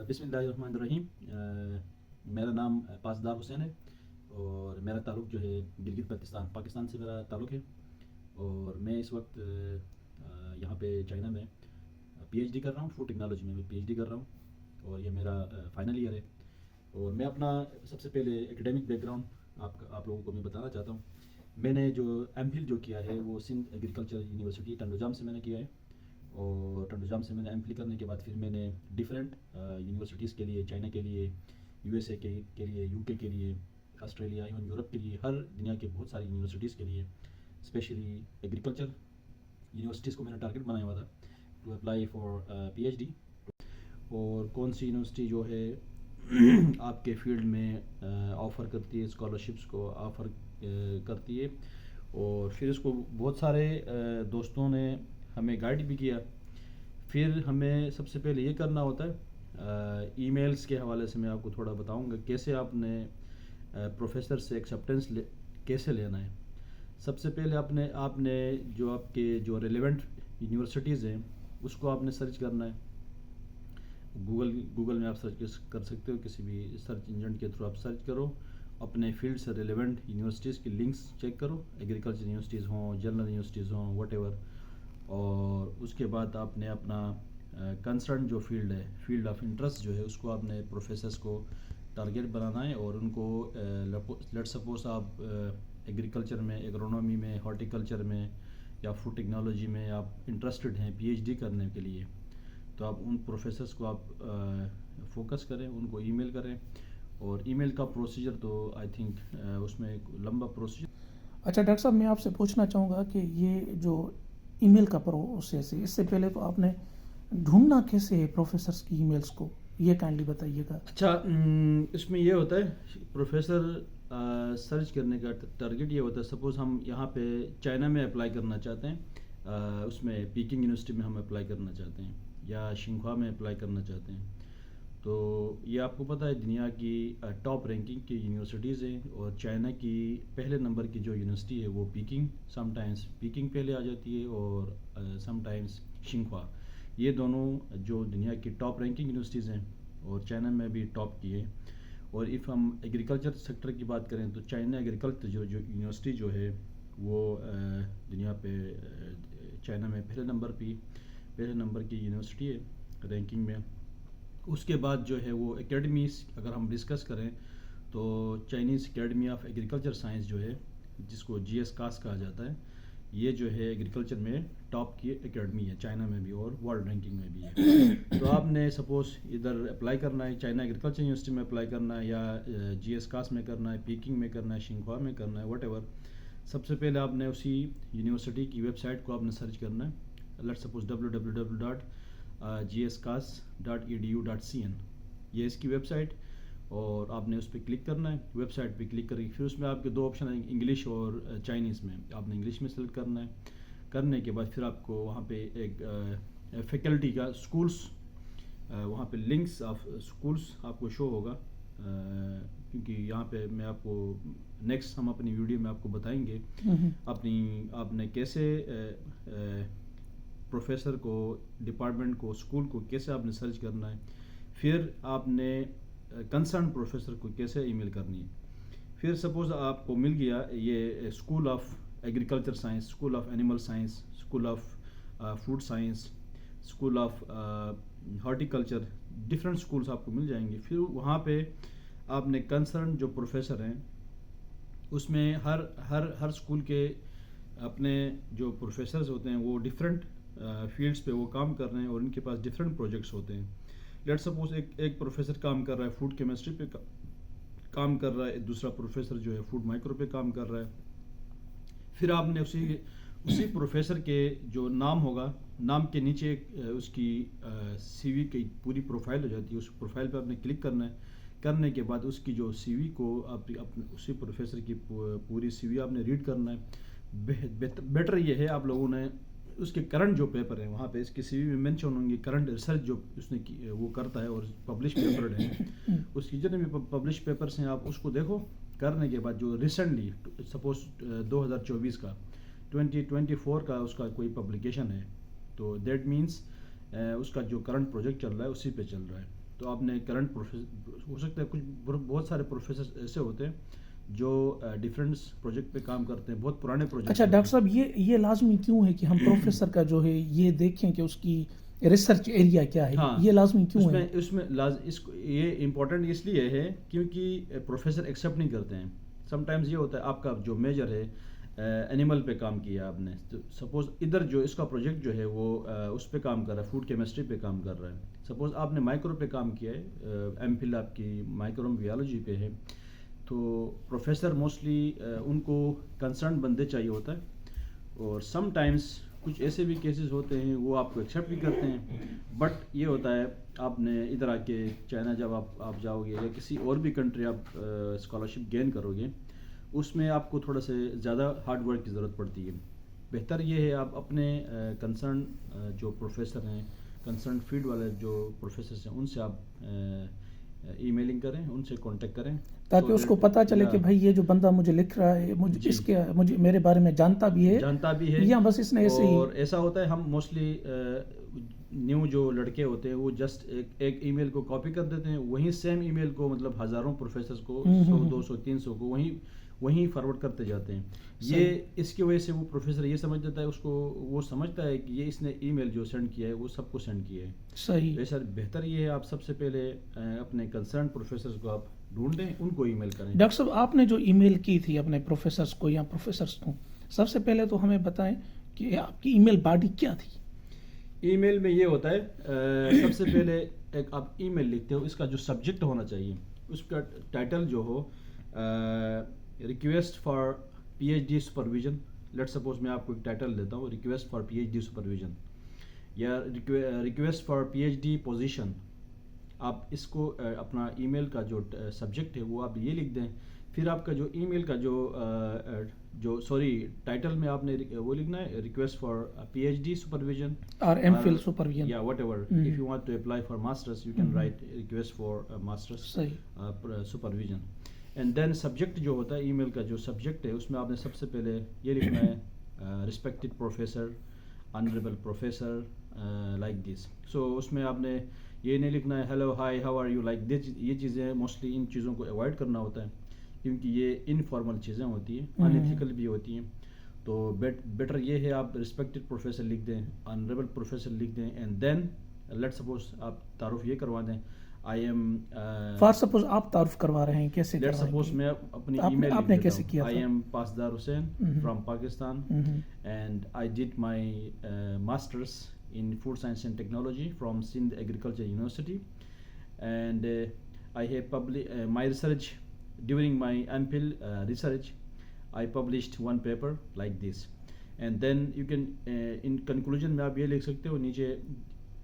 بسم اللہ الرحمن الرحیم. میرا نام پاسدار حسین ہے اور میرا تعلق جو ہے گلگت بلتستان پاکستان سے میرا تعلق ہے. اور میں اس وقت یہاں پہ چائنا میں پی ایچ ڈی کر رہا ہوں. فوڈ ٹیکنالوجی میں پی ایچ ڈی کر رہا ہوں اور یہ میرا فائنل ایئر ہے. اور میں اپنا سب سے پہلے ایکیڈیمک بیک گراؤنڈ آپ لوگوں کو میں بتانا چاہتا ہوں. میں نے جو ایم فل جو کیا ہے وہ سندھ ایگریکلچر یونیورسٹی ٹنڈوجام سے میں نے کیا ہے. اور ٹنڈوجام سے میں نے ایم فل کرنے کے بعد پھر میں نے ڈفرینٹ یونیورسٹیز کے لیے، چائنا کے لیے، یو ایس اے کے لیے، یو کے لیے، آسٹریلیا، ایون یورپ کے لیے، ہر دنیا کے بہت ساری یونیورسٹیز کے لیے اسپیشلی ایگریکلچر یونیورسٹیز کو میں نے ٹارگیٹ بنایا ہوا تھا to apply for P H D. اور کون سی یونیورسٹی جو ہے آپ کے فیلڈ میں آفر کرتی ہے، اسکالرشپس کو آفر کرتی ہے. اور پھر اس کو بہت سارے دوستوں نے ہمیں گائیڈ بھی کیا. پھر ہمیں سب سے پہلے یہ کرنا ہوتا ہے، ای میلز کے حوالے سے میں آپ کو تھوڑا بتاؤں گا کیسے آپ نے پروفیسر سے ایکسیپٹنس کیسے لینا ہے. سب سے پہلے آپ نے جو آپ کے جو ریلیونٹ یونیورسٹیز ہیں اس کو آپ نے سرچ کرنا ہے. گوگل میں آپ سرچ کر سکتے ہو، کسی بھی سرچ انجن کے تھرو آپ سرچ کرو، اپنے فیلڈ سے ریلیونٹ یونیورسٹیز کی لنکس چیک کرو، ایگریکلچر یونیورسٹیز ہوں، جنرل یونیورسٹیز ہوں، واٹ ایور. اور اس کے بعد آپ نے اپنا کنسرن جو فیلڈ ہے، فیلڈ آف انٹرسٹ جو ہے، اس کو آپ نے پروفیسرس کو ٹارگیٹ بنانا ہے. اور ان کو لیٹ سپوز آپ ایگریکلچر میں، ایگرونومی میں، ہارٹیکلچر میں یا فوڈ ٹیکنالوجی میں آپ انٹرسٹڈ ہیں پی ایچ ڈی کرنے کے لیے، تو آپ ان پروفیسرس کو آپ فوکس کریں، ان کو ای میل کریں. اور ای میل کا پروسیجر تو آئی تھنک اس میں ایک لمبا پروسیجر. اچھا ڈاکٹر صاحب، میں آپ سے پوچھنا چاہوں گا کہ یہ جو ای میل کا پروسیس ہے، اس سے پہلے تو آپ نے ڈھونڈنا کیسے ہے پروفیسرس کی ای میلس کو، یہ کائنڈلی بتائیے گا. اچھا، اس میں یہ ہوتا ہے پروفیسر سرچ کرنے کا ٹارگیٹ یہ ہوتا ہے. سپوز ہم یہاں پہ چائنا میں اپلائی کرنا چاہتے ہیں، اس میں پیکنگ یونیورسٹی میں ہم اپلائی کرنا چاہتے ہیں یا شنگھوا میں اپلائی کرنا چاہتے ہیں. تو یہ آپ کو پتہ ہے دنیا کی ٹاپ رینکنگ کی یونیورسٹیز ہیں. اور چائنا کی پہلے نمبر کی جو یونیورسٹی ہے وہ پیکنگ، سم ٹائمز پیکنگ پہلے آ جاتی ہے اور سم ٹائمز شنگھوا. یہ دونوں جو دنیا کی ٹاپ رینکنگ یونیورسٹیز ہیں اور چائنا میں بھی ٹاپ کی ہے. اور اف ہم ایگریکلچر سیکٹر کی بات کریں تو چائنا ایگریکلچر جو یونیورسٹی جو ہے وہ دنیا پہ چائنا میں پہلے نمبر کی یونیورسٹی ہے رینکنگ میں. اس کے بعد جو ہے وہ اکیڈمیز اگر ہم ڈسکس کریں تو Chinese academy of agriculture science جو ہے، جس کو جی ایس کاس کہا جاتا ہے، یہ جو ہے ایگریکلچر میں ٹاپ کی اکیڈمی ہے چائنا میں بھی اور ورلڈ رینکنگ میں بھی ہے. تو آپ نے سپوز ادھر اپلائی کرنا ہے، چائنا ایگریکلچر یونیورسٹی میں اپلائی کرنا ہے یا جی ایس کاس میں کرنا ہے، پیکنگ میں کرنا ہے، شنگھوا میں کرنا ہے، واٹ ایور. سب سے پہلے آپ نے اسی یونیورسٹی کی ویب سائٹ کو آپ نے سرچ کرنا ہے. لیٹ سپوز www.gscas.edu.cn یہ اس کی ویب سائٹ. اور آپ نے اس پہ کلک کرنا ہے. ویب سائٹ پہ کلک کریں، پھر اس میں آپ کے دو آپشن ہیں، انگلش اور چائنیز میں. آپ نے انگلش میں سلیکٹ کرنا ہے. کرنے کے بعد پھر آپ کو وہاں پہ ایک فیکلٹی کا اسکولس، وہاں پہ لنکس آف اسکولس آپ کو شو ہوگا. کیونکہ یہاں پہ میں آپ کو نیکسٹ ہم اپنی ویڈیو میں آپ کو بتائیں گے آپ نے کیسے پروفیسر کو، ڈپارٹمنٹ کو، اسکول کو کیسے آپ نے سرچ کرنا ہے. پھر آپ نے کنسرن پروفیسر کو کیسے ای میل کرنی ہے. پھر سپوز آپ کو مل گیا یہ school of agriculture science, school of animal science, school of food science, school of horticulture, different schools آپ کو مل جائیں گے. پھر وہاں پہ آپ نے کنسرن جو پروفیسر ہیں، اس میں ہر اسکول کے اپنے جو پروفیسرز ہوتے ہیں وہ ڈفرینٹ فیلڈس پہ وہ کام کر رہے ہیں اور ان کے پاس ڈفرینٹ پروجیکٹس ہوتے ہیں. لیٹ سپوز ایک پروفیسر کام کر رہا ہے فوڈ کیمسٹری پہ کام کر رہا ہے، دوسرا پروفیسر جو ہے فوڈ مائکرو پہ کام کر رہا ہے. پھر آپ نے اسی پروفیسر کے جو نام ہوگا، نام کے نیچے اس کی سی وی کی پوری پروفائل ہو جاتی ہے. اس پروفائل پہ آپ نے کلک کرنا ہے. کرنے کے بعد اس کی جو سی وی کو اسی پروفیسر کی پوری سی وی آپ نے ریڈ کرنا ہے. بیٹر یہ ہے آپ لوگوں نے اس کے کرنٹ جو پیپر ہیں وہاں پہ اس کی سی وی میں مینشن ہوں گے، کرنٹ ریسرچ جو اس نے وہ کرتا ہے اور پبلش پیپر ہیں، اس کی جتنے بھی پبلش پیپرس ہیں آپ اس کو دیکھو. کرنے کے بعد جو ریسنٹلی سپوز 2024 کا 2024 کا اس کا کوئی پبلیکیشن ہے تو دیٹ مینس اس کا جو کرنٹ پروجیکٹ چل رہا ہے اسی پہ چل رہا ہے. تو آپ نے کرنٹ پروفیسر ہو سکتا ہے، کچھ بہت سارے پروفیسر ایسے ہوتے ہیں جو ڈیفرنٹ پروجیکٹ پہ کام کرتے ہیں، بہت پرانے پروجیکٹ. اچھا ڈاکٹر صاحب، یہ لازمی کیوں ہے کہ ہم پروفیسر کا جو ہے یہ دیکھیں کہ اس کی ریسرچ ایریا کیا ہے؟ یہ لازمی کیوں ہے؟ اس میں یہ امپورٹنٹ اس لیے ہے کیونکہ پروفیسر ایکسیپٹ نہیں کرتے ہیں. سم ٹائمز یہ ہوتا ہے آپ کا جو میجر ہے اینیمل پہ کام کیا آپ نے، تو سپوز ادھر جو اس کا پروجیکٹ جو ہے وہ اس پہ کام کر رہا ہے، فوڈ کیمسٹری پہ کام کر رہا ہے. سپوز آپ نے مائکرو پہ کام کیا ہے، ایم فل آپ کی مائکرو بایولوجی پہ ہے، تو پروفیسر موسٹلی ان کو کنسرن بندے چاہیے ہوتا ہے. اور سم ٹائمز کچھ ایسے بھی کیسز ہوتے ہیں وہ آپ کو ایکسیپٹ بھی کرتے ہیں، بٹ یہ ہوتا ہے آپ نے ادھر آ کے چائنا جب آپ جاؤ گے یا کسی اور بھی کنٹری آپ اسکالرشپ گین کرو گے، اس میں آپ کو تھوڑا سے زیادہ ہارڈ ورک کی ضرورت پڑتی ہے. بہتر یہ ہے آپ اپنے کنسرن جو پروفیسر ہیں، کنسرن فیلڈ والے جو پروفیسرس ہیں، ان سے آپ ای میلنگ کریں، ان سے کانٹیکٹ کریں تاکہ اس کو پتہ چلے کہ بھائی یہ جو بندہ مجھے لکھ رہا ہے مجھے میرے بارے میں جانتا بھی ہے یا بس اس نے ایسے ہی. اور ایسا ہوتا ہے ہم موسٹلی نیو جو لڑکے ہوتے ہیں وہ جسٹ ایک ای میل کو کاپی کر دیتے ہیں، وہیں سیم ای میل کو مطلب ہزاروں پروفیسرز کو 100 200 300 کو وہیں فارورڈ کرتے جاتے ہیں. یہ اس کی وجہ سے وہ پروفیسر یہ سمجھ جاتا ہے، اس کو وہ سمجھتا ہے کہ یہ اس نے ای میل جو سینڈ کیا ہے وہ سب کو سینڈ کیا ہے. صحیح. ایسا بہتر یہ ہے آپ سب سے پہلے اپنے کنسرن پروفیسرز کو آپ ڈھونڈیں، ان کو ای میل کریں. ڈاکٹر صاحب، آپ نے جو ای میل کی تھی اپنے پروفیسرز کو یا پروفیسرز کو، سب سے پہلے تو ہمیں بتائیں کہ آپ کی ای میل باڈی کیا تھی؟ ای میل میں یہ ہوتا ہے سب سے پہلے ایک آپ ای میل لکھتے ہو، اس کا جو سبجیکٹ ہونا چاہیے، اس کا ٹائٹل جو ہو request for P H D supervision. Let suppose میں آپ کو ایک ٹائٹل دیتا ہوں، request for P H D supervision یا request for P H D position. آپ اس کو اپنا ای میل کا جو سبجیکٹ ہے وہ آپ یہ لکھ دیں. پھر آپ کا جو ای میل کا جو ٹائٹل میں آپ نے وہ لکھنا ہے request for P H D supervision اور ایم فل سپرویژن یا whatever. If you want to apply for masters you can write request for masters supervision. And then subject جو ہوتا ہے ای میل کا جو سبجیکٹ ہے اس میں آپ نے سب سے پہلے یہ لکھنا ہے respected professor, honourable professor, like this. So اس میں آپ نے یہ نہیں لکھنا ہے hello hi how are you like this. یہ چیزیں موسٹلی ان چیزوں کو اوائڈ کرنا ہوتا ہے کیونکہ یہ انفارمل چیزیں ہوتی ہیں، ان ایتھیکل بھی ہوتی ہیں. تو بیٹر یہ ہے آپ ریسپیکٹڈ پروفیسر لکھ دیں، آنریبل پروفیسر لکھ دیں. اینڈ دین لیٹ سپوز آپ تعارف یہ کروا دیں، آئی ایم فار سپوز آپ تعارف کروا رہے ہیں، کیسے لیٹ سپوز میں اپنی ای میل آپ نے کیسے کیا؟ I am Pasdar Hussain from Pakistan and I did my masters in food science and technology from Sindh Agriculture University, and I have published my research during my MPhil research. I published one paper like this, and then you can in conclusion میں آپ یہ لکھ سکتے ہو نیچے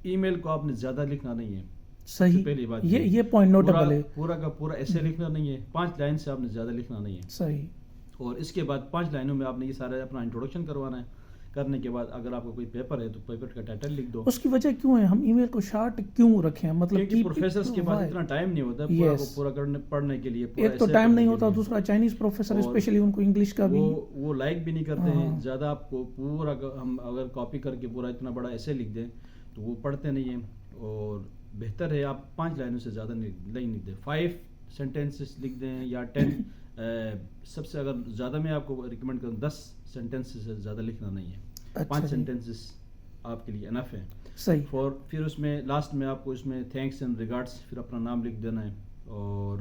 ای میل کو آپ نے زیادہ لکھنا نہیں ہے. صحیح. پہلی بات یہ پوائنٹ نوٹیبل ہے. پورا کا پورا ایسے لکھنا نہیں ہے، 5 لائن سے آپ نے زیادہ لکھنا نہیں ہے. صحیح. اور اس کے بعد 5 لائنوں میں آپ نے یہ سارا اپنا انٹروڈکشن کروانا ہے. کرنے کے بعد اگر آپ کو کوئی پیپر ہے تو پیپر کا ٹائٹل لکھ دو. اس کی وجہ کیوں ہے ہم ای میل کو شارٹ کیوں رکھیں؟ مطلب کہ پروفیسرز کے پاس اتنا ٹائم نہیں ہوتا پورا کو پورا پڑھنے کے لیے. ایک تو ٹائم نہیں ہوتا، دوسرا چائنیز پروفیسر اسپیشلی ان کو انگلش کا بھی وہ لائک بھی نہیں کرتے ہیں زیادہ. آپ کو پورا ہم اگر کاپی کر کے پورا اتنا بڑا ایسے لکھ دیں تو وہ پڑھتے نہیں ہیں. اور بہتر ہے آپ 5 لائنوں سے زیادہ نہیں لکھ دیں، 5 سینٹینسز لکھ دیں یا 10. سب سے اگر زیادہ میں آپ کو ریکمینڈ کروں 10 سینٹینسز سے زیادہ لکھنا نہیں ہے. 5 سینٹینسز آپ کے لیے انف ہے. صحیح. پھر اس میں لاسٹ میں آپ کو اس میں تھینکس اینڈ ریگارڈس، پھر اپنا نام لکھ دینا ہے. اور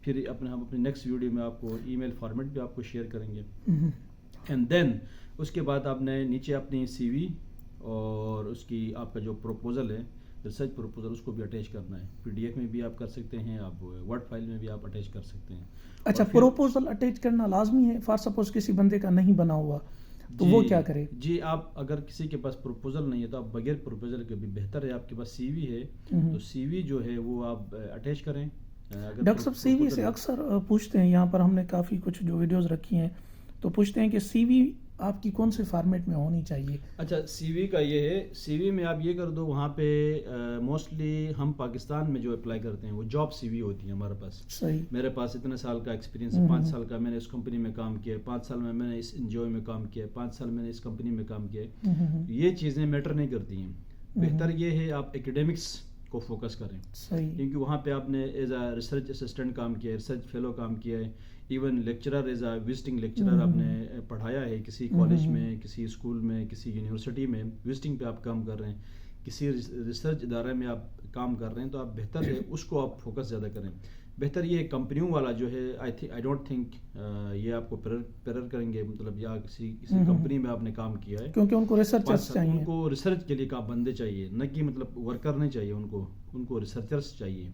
پھر ہم اپنی نیکسٹ ویڈیو میں آپ کو ای میل فارمیٹ بھی آپ کو شیئر کریں گے. اینڈ دین اس کے بعد آپ نے نیچے اپنی سی وی اور اس کی آپ کا جو پروپوزل ہے، ریسرچ پروپوزل، اس کو بھی اٹیچ کرنا ہے. پی ڈی ایف میں بھی آپ کر سکتے ہیں، آپ ورڈ فائل میں بھی آپ اٹیچ کر سکتے ہیں. اچھا، پروپوزل اٹیچ کرنا لازمی ہے؟ فار سپوز کسی بندے کا نہیں بنا ہوا تو وہ کیا کرے؟ جی آپ اگر کسی کے پاس پروپوزل نہیں ہے تو آپ بغیر پروپوزل کے بھی بہتر ہے. آپ کے پاس سی وی ہے تو سی وی جو ہے وہ آپ اٹیچ کریں. ڈاکٹر صاحب سی وی سے اکثر پوچھتے ہیں، یہاں پر ہم نے کافی کچھ جو ویڈیوز رکھی ہیں تو پوچھتے ہیں کہ سی وی آپ کی کون سے فارمیٹ میں ہونی چاہیے؟ اچھا، سی وی کا یہ ہے، سی وی میں آپ یہ کر دو، وہاں پہ موسٹلی ہم پاکستان میں جو اپلائی کرتے ہیں وہ جاب سی وی ہوتی ہے ہمارے پاس. صحیح. میرے پاس اتنے سال کا ایکسپیرینس ہے، 5 سال کا میں نے اس کمپنی میں کام کیا ہے، 5 سال میں نے اس این جی او میں کام کیا ہے، 5 سال میں نے اس کمپنی میں کام کیا ہے. یہ چیزیں میٹر نہیں کرتی ہیں. بہتر یہ ہے آپ ایکیڈیمکس کو فوکس کریں، صحیح. کیونکہ وہاں پہ آپ نے ایز اے ریسرچ اسسٹنٹ کام کیا ہے، ریسرچ فیلو کام کیا ہے، even lecturer as a visiting lecturer آپ نے پڑھایا ہے کسی کالج میں، کسی اسکول میں، کسی یونیورسٹی میں وزٹنگ پہ آپ کام کر رہے ہیں، کسی ریسرچ ادارے میں آپ کام کر رہے ہیں، تو آپ بہتر ہے اس کو آپ فوکس زیادہ کریں. بہتر یہ کمپنیوں والا جو ہے آئی ڈونٹ تھنک یہ آپ کو پیرر کریں گے، مطلب یا کسی کمپنی میں آپ نے کام کیا ہے، کیونکہ ان کو ریسرچرز ان چاہیے. کو ریسرچ کے لیے بندے چاہیے، نہ کہ مطلب ورکر نہیں چاہیے، ان کو ریسرچرس چاہیے.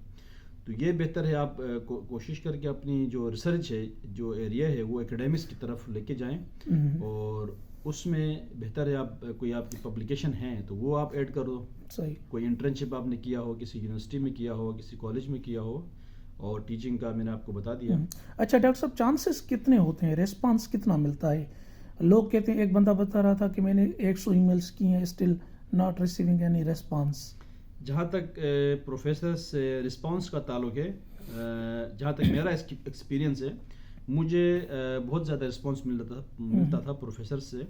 تو یہ بہتر ہے آپ کوشش کر کے اپنی جو ریسرچ ہے، جو ایریا ہے، وہ اکیڈیمکس کی طرف لے کے جائیں، اور اس میں بہتر ہے آپ کوئی آپ کی پبلیکیشن ہیں تو وہ آپ ایڈ کر دو. صحیح. کوئی انٹرنشپ آپ نے کیا ہو، کسی یونیورسٹی میں کیا ہو، کسی کالج میں کیا ہو، اور ٹیچنگ کا میں نے آپ کو بتا دیا. اچھا ڈاکٹر صاحب، چانسز کتنے ہوتے ہیں، ریسپانس کتنا ملتا ہے؟ لوگ کہتے ہیں، ایک بندہ بتا رہا تھا کہ میں نے 100 ای میلس کی ہیں، still not receiving any response. جہاں تک پروفیسر سے رسپانس کا تعلق ہے، جہاں تک میرا ایکسپیرینس ہے، مجھے بہت زیادہ رسپانس ملتا تھا پروفیسر سے،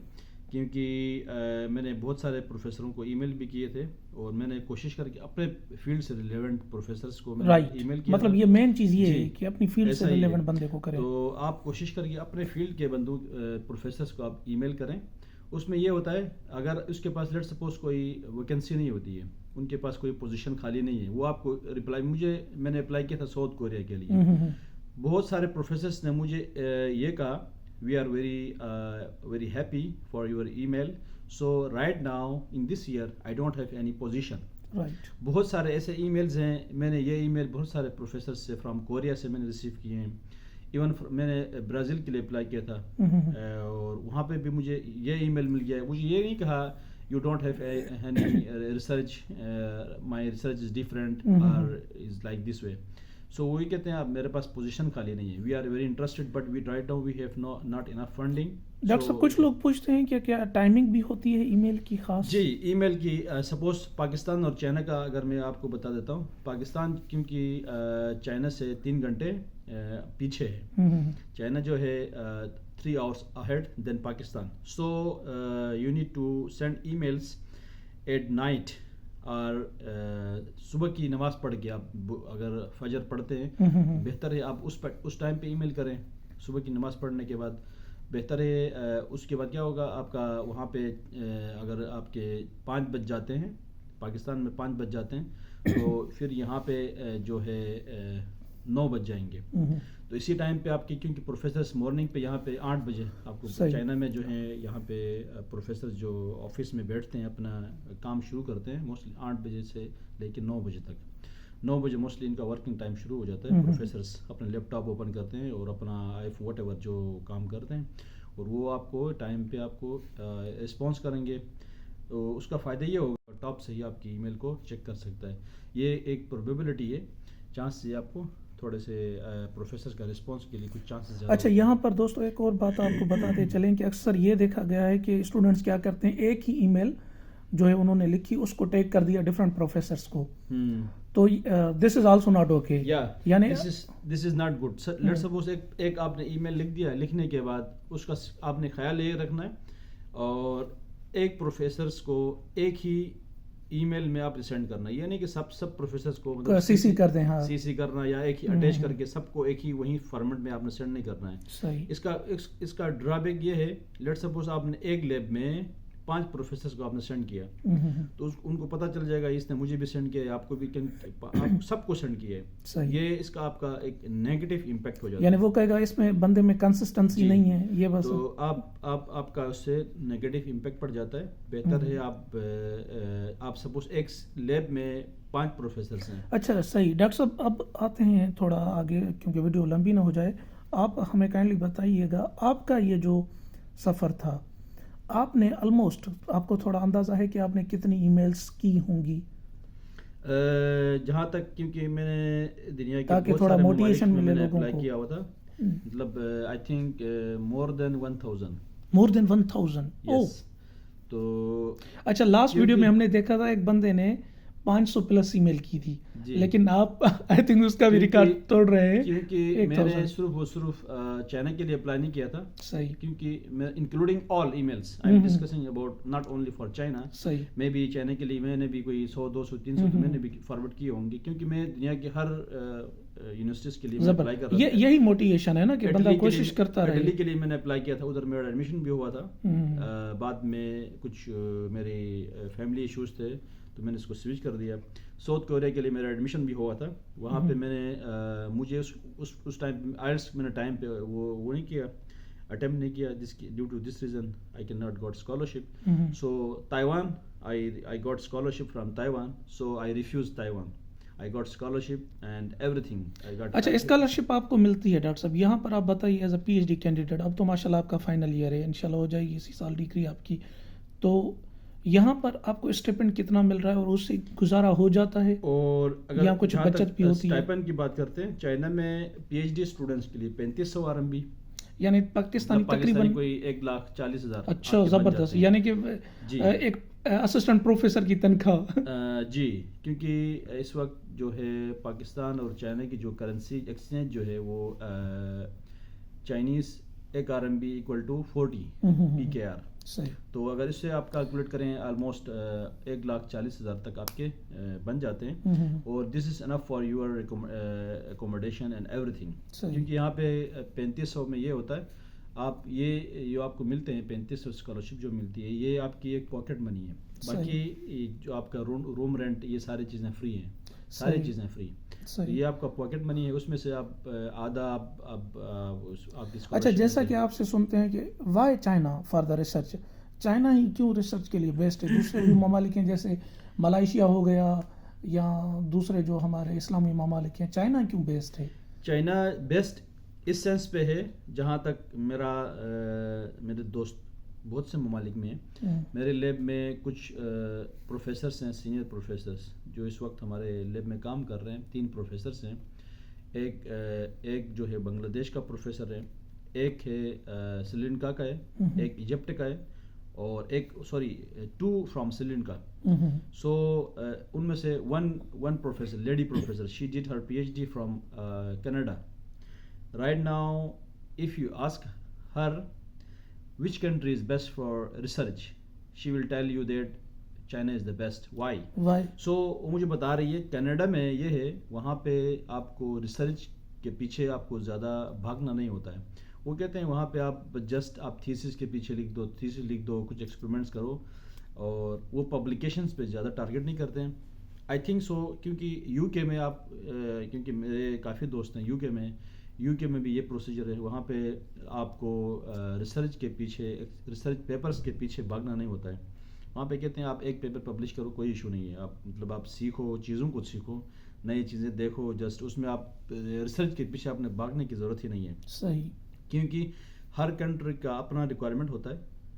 کیونکہ میں نے بہت سارے پروفیسروں کو ای میل بھی کیے تھے، اور میں نے کوشش کر کے اپنے فیلڈ سے ریلیونٹ پروفیسرس کو میں نے ای میل کیا. مطلب یہ مین چیز یہ ہے کہ اپنی فیلڈ سے ریلیونٹ بندے کو کریں. تو آپ کوشش کر کے اپنے فیلڈ کے پروفیسرس کو آپ ای میل کریں. اس میں یہ ہوتا ہے، اگر اس کے پاس لیٹ سپوز کوئی ویکینسی نہیں ہوتی ہے، ان کے پاس کوئی پوزیشن خالی نہیں ہے، وہ آپ کو رپلائی، میں نے اپلائی کیا تھا ساؤتھ کوریا کے لیے. بہت سارے پروفیسرس نے مجھے یہ کہا، we are very happy for your email, so right now in this year I don't have any position. بہت سارے ایسے ای میلز ہیں، میں نے یہ ای میل بہت سارے پروفیسر سے فرام کوریا سے میں نے ریسیو کیے ہیں. ایون میں نے برازیل کے لیے اپلائی کیا تھا، اور وہاں پہ بھی مجھے یہ ای میل مل گیا ہے. مجھے یہ نہیں کہا you don't have any research, my research is different اور از لائک دس وے. سو وہی کہتے ہیں، آپ میرے پاس پوزیشن خالی نہیں ہے، we are very interested but we right now we have not enough funding. Doctor صاحب، کچھ لوگ پوچھتے ہیں کہ کیا ٹائمنگ بھی ہوتی ہے ای میل کی خاص؟ جی، ای میل کی سپوز پاکستان اور چائنا کا اگر میں آپ کو بتا دیتا ہوں، پاکستان کیونکہ چائنا سے 3 گھنٹے پیچھے ہے، چائنا جو ہے 3 hours ahead than Pakistan. So you need to send emails at night, اور صبح کی نماز پڑھ کے آپ اگر فجر پڑھتے ہیں، بہتر ہے آپ اس ٹائم پہ ای میل کریں. صبح کی نماز پڑھنے کے بعد بہتر ہے. اس کے بعد کیا ہوگا، آپ کا وہاں پہ اگر آپ کے 5 بج جاتے ہیں، پاکستان میں 5 بج جاتے ہیں، تو پھر یہاں پہ جو ہے 9 بج جائیں گے. تو اسی ٹائم پہ آپ کی، کیونکہ پروفیسرس مارننگ پہ یہاں پہ 8 بجے آپ کو چائنا میں جو ہیں، یہاں پہ پروفیسر جو آفس میں بیٹھتے ہیں اپنا کام شروع کرتے ہیں موسٹلی 8 بجے سے لے کے 9 بجے تک. 9 بجے موسٹلی ان کا ورکنگ ٹائم شروع ہو جاتا ہے. پروفیسرس اپنا لیپ ٹاپ اوپن کرتے ہیں اور اپنا واٹ ایور جو کام کرتے ہیں، اور وہ آپ کو ٹائم پہ آپ کو رسپانس کریں گے. تو اس کا فائدہ یہ ہوگا، ٹاپ سے ہی آپ کی ای میل کو چیک کر سکتا ہے. یہ ایک پروبیبلٹی ہے، چانس سے آپ کو تھوڑے سے پروفیسر کا رسپانس کے لیے کچھ چانسز زیادہ. اچھا، یہاں پر دوستو ایک اور بات آپ کو بتاتے چلیں کہ اکثر یہ دیکھا گیا ہے کہ اسٹوڈنٹس کیا کرتے ہیں، ایک ہی ای میل جو ہے انہوں نے لکھی، اس کو ٹیگ کر دیا ڈفرینٹ پروفیسرس کو. تو this is also not okay, یعنی this is not good. Let's suppose ایک آپ نے ای میل لکھ دیا، لکھنے کے بعد اس کا آپ نے خیال یہ رکھنا ہے، اور ایک پروفیسرس کو ایک ہی ای میل میں آپ نے سینڈ کرنا ہے. یہ نہیں کہ سب پروفیسرس کو سی سی کر دیں، سی سی کرنا، یا ایک ہی اٹیچ کر کے سب کو ایک ہی وہی فارمیٹ میں آپ نے سینڈ نہیں کرنا ہے. صحیح. اس کا ڈرا بیک یہ ہے، لیٹ سپوز آپ نے ایک لیب میں 5 پروفیسرس کو آپ نے سینڈ کیا، تو ان کو پتہ چل جائے گا اس نے مجھے بھی سینڈ کیا ہے، آپ کو بھی، آپ سب کو سینڈ کیا ہے. یہ اس کا آپ کا ایک نیگیٹو امپیکٹ ہو جاتا ہے. یعنی وہ کہے گا اس میں بندے میں کنسسٹنسی نہیں ہے، یہ بس. تو آپ کا اس سے نیگیٹو امپیکٹ پڑ جاتا ہے. بہتر ہے آپ سپوز ایک لیب میں 5 پروفیسرس ہیں. اچھا صحیح. ڈاکٹر صاحب، اب آتے ہیں تھوڑا آگے، کیونکہ ویڈیو لمبی نہ ہو جائے. آپ ہمیں کائنڈلی بتائیے گا، آپ کا یہ جو سفر تھا، آپ نے آلموسٹ، آپ کو تھوڑا اندازہ ہے کہ آپ نے کتنی ای میلز کی ہوں گی؟ جہاں تک، کیونکہ میں نے دنیا کے تاکہ تھوڑا موٹیویشن ملے لوگوں کو، کیا ہوا تھا، مطلب آئی تھنک مور دین 1000. مور دین 1000؟ یس. تو اچھا، لاسٹ ویڈیو میں ہم نے دیکھا تھا ایک بندے نے 500 پلس ای میل کی تھی, جی. لیکن آپ آئی تھنک اس کا بھی ریکارڈ توڑ رہے ہیں. کیونکہ میں نے صرف چائنا کے لیے اپلائی نہیں کیا تھا. صحیح. کیونکہ میں including all emails I am discussing about not only for China. صحیح. میں بھی چائنا کے لیے میں نے بھی کوئی 100 200 300 میں نے بھی فارورڈ کیے ہوں گے, کیونکہ میں دنیا کے ہر یونیورسٹیز کے لیے میں اپلائی کر رہا تھا. یہی موٹیویشن ہے نا کہ بندہ کوشش کرتا رہے. دلی کے لیے میں نے اپلائی کیا تھا, ادھر میرا ایڈمیشن بھی ہوا تھا. بعد میں کچھ میری فیملی ایشوز تھے تو میں نے اس کو سوئچ کر دیا. ساؤتھ کوریا کے لیے میرا ایڈمیشن بھی ہوا تھا, وہاں پہ میں نے مجھے اس ٹائم آئلٹس میں نے ٹائم پہ وہ نہیں کیا, اٹیمپٹ نہیں کیا, due to this reason I can not got scholarship. So Taiwan I got scholarship from Taiwan, so I refused Taiwan. I got scholarship and everything. I got. اچھا, اسکالرشپ آپ کو ملتی ہے ڈاکٹر صاحب, یہاں پر آپ بتائیے as a P H D candidate, اب تو ماشاء اللہ آپ کا فائنل ایئر ہے, انشاءاللہ ہو جائے گی اسی سال ڈگری آپ کی, تو یہاں پر آپ کو اسٹیپنڈ کتنا مل رہا ہے اور اس سے گزارا ہو جاتا ہے, اور اگر یا کچھ بچت بھی ہوتی ہے؟ اسٹائپنڈ کی بات کرتے ہیں, چائنا میں پی ایچ ڈی اسٹوڈنٹس کے لیے 3500 RMB, یعنی پاکستانی تقریباً کوئی 1,40,000. اچھا, زبردست, یعنی کہ ایک اسسٹنٹ پروفیسر کی تنخواہ. جی, کیونکہ اس وقت جو ہے پاکستان اور چائنا کی جو کرنسی ایکسچینج جو ہے وہ Chinese 1 RMB equal to 40 PKR. تو اگر اس سے آپ کیلکولیٹ کریں آلموسٹ 1,40,000 تک آپ کے بن جاتے ہیں, اور this is enough for your accommodation and ایوری تھنگ. کیونکہ یہاں پہ 3500 میں یہ ہوتا ہے, آپ یہ جو آپ کو ملتے ہیں 3500 اسکالرشپ جو ملتی ہے, یہ آپ کی ایک پاکٹ منی ہے. باقی جو آپ کا روم رینٹ, یہ ساری چیزیں فری ہیں, ساری چیزیں فری. یہ آپ کا پاکٹ منی ہے, اس میں سے آپ آدھا آپ اچھا, جیسا کہ آپ سے سنتے ہیں کہ why China for the research, China ہی کیوں ریسرچ کے لیے بیسٹ ہے؟ دوسرے بھی ممالک ہیں جیسے ملائیشیا ہو گیا یا دوسرے جو ہمارے اسلامی ممالک ہیں, چائنا کیوں بیسٹ ہے؟ چائنا بیسٹ اس سینس پہ ہے, جہاں تک میرے دوست بہت سے ممالک میں ہیں. میرے لیب میں کچھ پروفیسرس ہیں, سینئر پروفیسرس جو اس وقت ہمارے لیب میں کام کر رہے ہیں. 3 پروفیسرس ہیں, ایک جو ہے بنگلہ دیش کا پروفیسر ہے, ایک ہے سری لنکا کا ہے, ایک ایجپٹ کا ہے, اور ایک 2 فرام سری لنکا. سو ان میں سے one professor, lady professor, she did her P H D from Canada. Right now, if you ask her which country is best for research, she will tell you that China is the best. Why? So وہ مجھے بتا رہی ہے Canada میں یہ ہے, وہاں پہ آپ کو ریسرچ کے پیچھے آپ کو زیادہ بھاگنا نہیں ہوتا ہے. وہ کہتے ہیں وہاں پہ آپ جسٹ آپ تھیسس کے پیچھے لکھ دو, کچھ ایکسپریمنٹس کرو, اور وہ پبلیکیشنس پہ زیادہ ٹارگیٹ نہیں کرتے ہیں. آئی تھنک سو, کیونکہ یو کے میں آپ, کیونکہ میرے کافی دوست ہیں یو کے میں بھی یہ پروسیجر ہے, وہاں پہ آپ کو ریسرچ کے پیچھے, ریسرچ پیپرز کے پیچھے بھاگنا نہیں ہوتا ہے. وہاں پہ کہتے ہیں آپ ایک پیپر پبلش کرو, کوئی ایشو نہیں ہے, آپ سیکھو, چیزوں کو سیکھو, نئی چیزیں دیکھو, جسٹ اس میں آپ ریسرچ کے پیچھے آپ نے بھاگنے کی ضرورت ہی نہیں ہے. صحیح. کیونکہ ہر کنٹری کا اپنا ریکوائرمنٹ ہوتا ہے,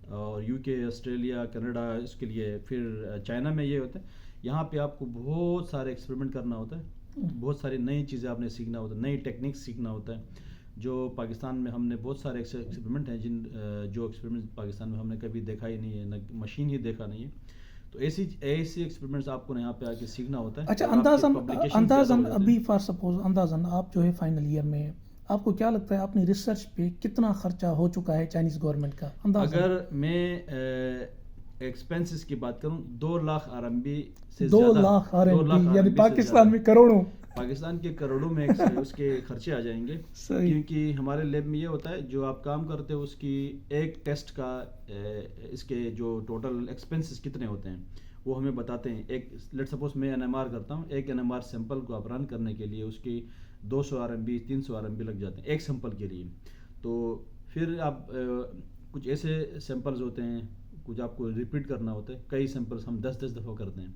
اور یو کے, آسٹریلیا, کینیڈا اس کے لیے. پھر چائنا میں یہ ہوتا ہے, یہاں پہ آپ کو بہت سارے ایکسپریمنٹ کرنا ہوتا ہے, بہت ساری نئی چیزیں آپ نے سیکھنا ہوتا ہے, نئی ٹیکنیکس سیکھنا ہوتا ہے. جو پاکستان میں ہم نے بہت سارے ایکسپریمنٹ ہیں جو ایکسپریمنٹ پاکستان میں ہم نے کبھی دیکھا ہی نہیں ہے, نہ مشین ہی دیکھا نہیں ہے. تو ایسی ایکسپریمنٹس آپ کو یہاں پہ آ کے سیکھنا ہوتا ہے. اچھا, اندازاً ابھی فار سپوز اندازاً آپ جو ہے فائنل ایئر میں, آپ کو کیا لگتا ہے اپنی ریسرچ پہ کتنا خرچہ ہو چکا ہے چائنیز گورنمنٹ کا اندازاً؟ اگر میں ایکسپینسز کی بات کروں, 2 لاکھ RMB سے زیادہ, 2 لاکھ RMB یعنی پاکستان میں کروڑوں, پاکستان کے کروڑوں میں اس کے خرچے آ جائیں گے. کیونکہ ہمارے لیب میں یہ ہوتا ہے, جو آپ کام کرتے ہو اس کی ایک ٹیسٹ کا اس کے جو ٹوٹل ایکسپینسز کتنے ہوتے ہیں وہ ہمیں بتاتے ہیں. ایک لیٹ سپوز میں NMR کرتا ہوں, ایک NMR سیمپل کو آپ رن کرنے کے لیے اس کی 200 RMB 300 RMB لگ جاتے ہیں ایک سیمپل کے لیے. تو پھر آپ کچھ ایسے سیمپلز ہوتے ہیں, کچھ آپ کو ریپیٹ کرنا ہوتا ہے, کئی سیمپلز ہم 10 دفعہ کرتے ہیں.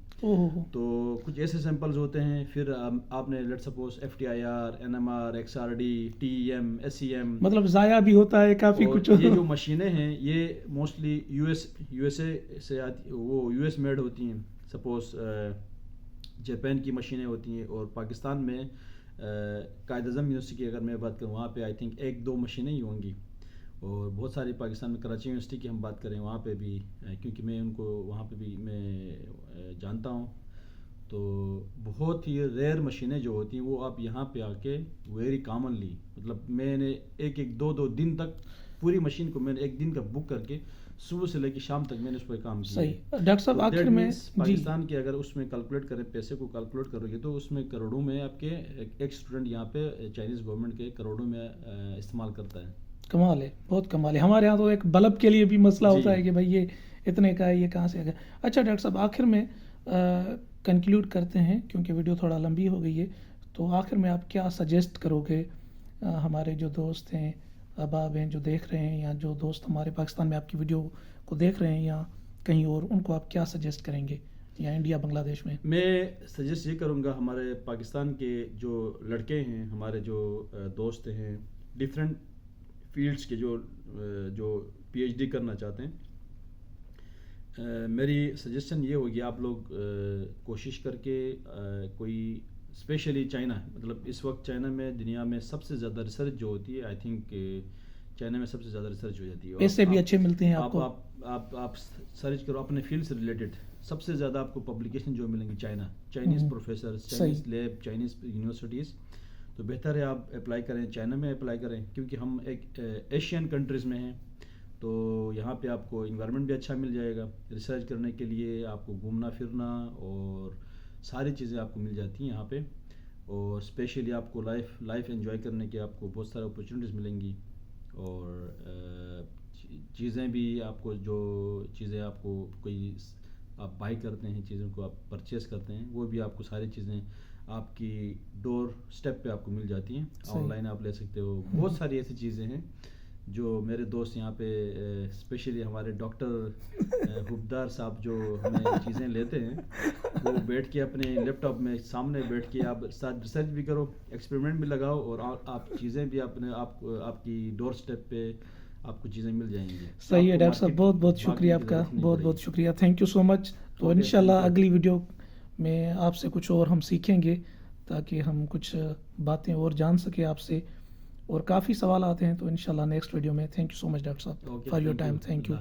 تو کچھ ایسے سیمپلز ہوتے ہیں, پھر آپ نے let suppose FTIR, NMR, XRD, TEM, SEM, مطلب ضائع بھی ہوتا ہے کافی کچھ. یہ جو مشینیں ہیں یہ موسٹلی USA سے آتی, وہ US میڈ ہوتی ہیں. سپوز جاپان کی مشینیں ہوتی ہیں, اور پاکستان میں قائد اعظم یونیورسٹی کی اگر میں بات کروں, وہاں پہ آئی تھنک 1-2 مشینیں ہی ہوں گی. اور بہت ساری پاکستان میں کراچی یونیورسٹی کی ہم بات کریں, وہاں پہ بھی, کیونکہ میں ان کو وہاں پہ بھی میں جانتا ہوں, تو بہت ہی ریئر مشینیں جو ہوتی ہیں وہ آپ یہاں پہ آ کے ویری کامنلی، مطلب میں نے ایک دو دن تک پوری مشین کو میں نے ایک دن کا بک کر کے صبح سے لے کے شام تک میں نے اس پہ کام کیا. صحیح. ڈاکٹر صاحب آخر میں پاکستان کے اگر اس میں کیلکولیٹ کریں پیسے کو کیلکولیٹ کرو گے تو اس میں کروڑوں میں آپ کے ایک اسٹوڈنٹ یہاں پہ چائنیز گورنمنٹ کے کروڑوں میں استعمال کرتا ہے. کمال ہے، بہت کمال ہے. ہمارے یہاں تو ایک بلب کے لیے بھی مسئلہ ہوتا ہے کہ بھائی یہ اتنے کا ہے، یہ کہاں سے آ گیا. اچھا ڈاکٹر صاحب آخر میں کنکلیوڈ کرتے ہیں کیونکہ ویڈیو تھوڑا لمبی ہو گئی ہے، تو آخر میں آپ کیا سجیسٹ کرو گے ہمارے جو دوست ہیں، احباب ہیں جو دیکھ رہے ہیں، یا جو دوست ہمارے پاکستان میں آپ کی ویڈیو کو دیکھ رہے ہیں یا کہیں اور، ان کو آپ کیا سجیسٹ کریں گے، یا انڈیا بنگلہ دیش میں؟ میں سجیسٹ یہ کروں گا ہمارے پاکستان کے جو لڑکے ہیں، ہمارے جو دوست ہیں ڈفرینٹ فیلڈس کے جو پی ایچ ڈی کرنا چاہتے ہیں، میری سجیشن یہ ہوگی آپ لوگ کوشش کر کے کوئی اسپیشلی چائنا، مطلب اس وقت چائنا میں دنیا میں سب سے زیادہ ریسرچ جو ہوتی ہے، آئی تھنک چائنا میں سب سے زیادہ ریسرچ ہو جاتی ہے. پیسے بھی اچھے ملتے ہیں آپ کو. آپ سرچ کرو اپنے فیلڈ سے ریلیٹڈ، سب سے زیادہ آپ کو پبلیکیشن جو ملیں گی Chinese professors, Chinese lab, Chinese universities. تو بہتر ہے آپ اپلائی کریں، چائنا میں اپلائی کریں، کیونکہ ہم ایک ایشین کنٹریز میں ہیں تو یہاں پہ آپ کو انوائرمنٹ بھی اچھا مل جائے گا. ریسرچ کرنے کے لیے آپ کو گھومنا پھرنا اور ساری چیزیں آپ کو مل جاتی ہیں یہاں پہ، اور اسپیشلی آپ کو لائف انجوائے کرنے کے آپ کو بہت سارے اپرچونیٹیز ملیں گی. اور چیزیں بھی آپ کو، جو چیزیں آپ کو کوئی آپ بائی کرتے ہیں، چیزوں کو آپ پرچیز کرتے ہیں، وہ بھی آپ کو ساری چیزیں آپ کی ڈور اسٹیپ پہ آپ کو مل جاتی ہیں. آن لائن آپ لے سکتے ہو. بہت ساری ایسی چیزیں ہیں جو میرے دوست یہاں پہ اسپیشلی ہمارے ڈاکٹر حبدار صاحب جو ہمیں چیزیں لیتے ہیں، وہ بیٹھ کے اپنے لیپ ٹاپ میں سامنے بیٹھ کے آپ ساتھ ریسرچ بھی کرو، ایکسپیریمنٹ بھی لگاؤ، اور آپ چیزیں بھی اپنے آپ کی ڈور اسٹیپ پہ آپ کو چیزیں مل جائیں گی. صحیح ہے ڈاکٹر صاحب، بہت بہت شکریہ آپ کا، بہت بہت شکریہ. تھینک یو سو مچ. تو انشاءاللہ اگلی ویڈیو میں آپ سے کچھ اور ہم سیکھیں گے تاکہ ہم کچھ باتیں اور جان سکیں آپ سے، اور کافی سوالات ہیں تو انشاءاللہ نیکسٹ ویڈیو میں. Thank you so much doctor صاحب for your time. Thank you.